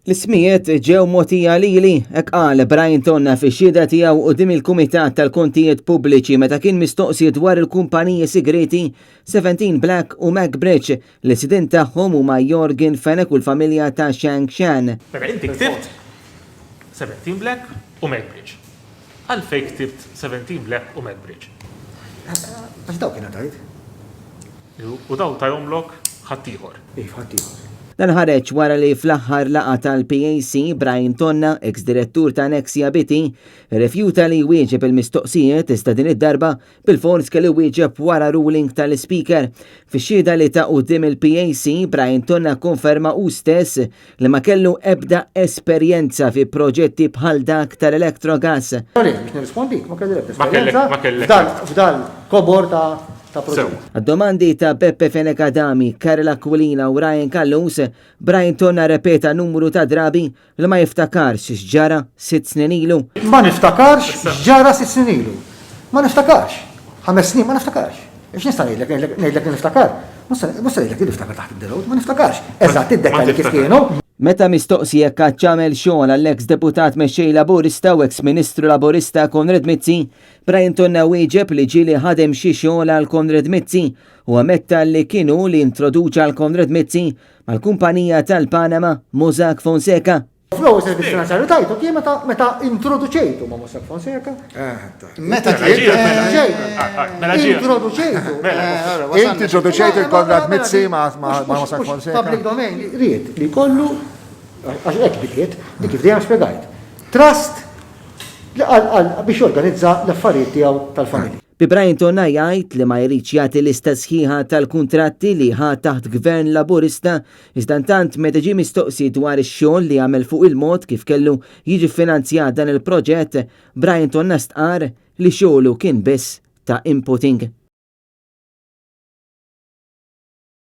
L-ismijiet ġew mogħtija lili, hekk qal Brian Tonna fix-xhieda tiegħu quddiem il-Kumitat tal-Kontijiet Pubbliċi meta kien mistoqsi dwar il-kumpaniji segreti 17 Black u MacBridge li sidin tagħhom huma Jorgen Fenech u l-familja ta' Shang Shan. Mela inti ktibt 17 Black u MacBridge. Għalfejn ktibt 17 Black u MacBridge? Għax daw kien għadajt. U daw tajomlok ħaddieħor. Ħaddieħor. Dan ħareġ wara li fl-aħħar laqgħa tal-PAC Brian Tonna, ex-direttur ta' Nexia Biti, rifjuta li jwieġeb il-mistoqsijiet iżda din id-darba bil-fors kelli jwieġeb wara ruling tal-Speaker. Fix-xhieda li ta' quddiem il-PAC, Brian Tonna konferma hu stess li ma kellu ebda esperjenza fi proġetti bħal dak tal-elettrogas. Biex nirrispondi, ma kellek f'dal kobor ta' Għad-domandi ta' Beppe Fenech Adami, Karla Aquilina u Ryan Kallus, Brian Tonna repeta numru ta' drabi li ma jiftakarx x'ġara 6 snin ilu. Ma niftakarx x'ġara 6 snin ilu. Ma niftakarx. 5 snin ma niftakarx. Ix nista' ngħidlek niftakar. Mhux ngħidlek li niftakar taħt id-derot, ma niftakarx. Eżatt id-dettalji kif kienu. Meta mistoqsi jekk għamel xogħol għall-eks deputat mexxej Laburista u eks Ministru Laburista Konrad Mizzi, Brian Tonna wieġeb li ġieli ħadem xi xogħol għal Konrad Mizzi u ammetta li kienu li introduċa għal Konrad Mizzi mal-kumpanija tal-Panama Mossak Fonseca. Flow servizz finanzjarju tajtu kien meta introduċejtu ma' Mossak Fonseca. Meta introduċejtu. Inti introduċejtu il-Konrad Mizzi ma' Mossak Fonseca. Public domain ried li kollu għax hekk bidiet dik kif dejjem spjegajt. Trust biex jorganizza l-affarijiet tiegħu tal-familja. Bi Brian Tonna jgħid li ma jridx jagħti lista sħiħa tal-kuntratti li ħa taħt gvern Laburista, iżda tant meta ġie mistoqsi dwar ix-xogħol li għamel fuq il-mod kif kellu jiġi finanzjat dan il-proġett, Brian Tonna stqar li xogħlu kien biss ta' inputting.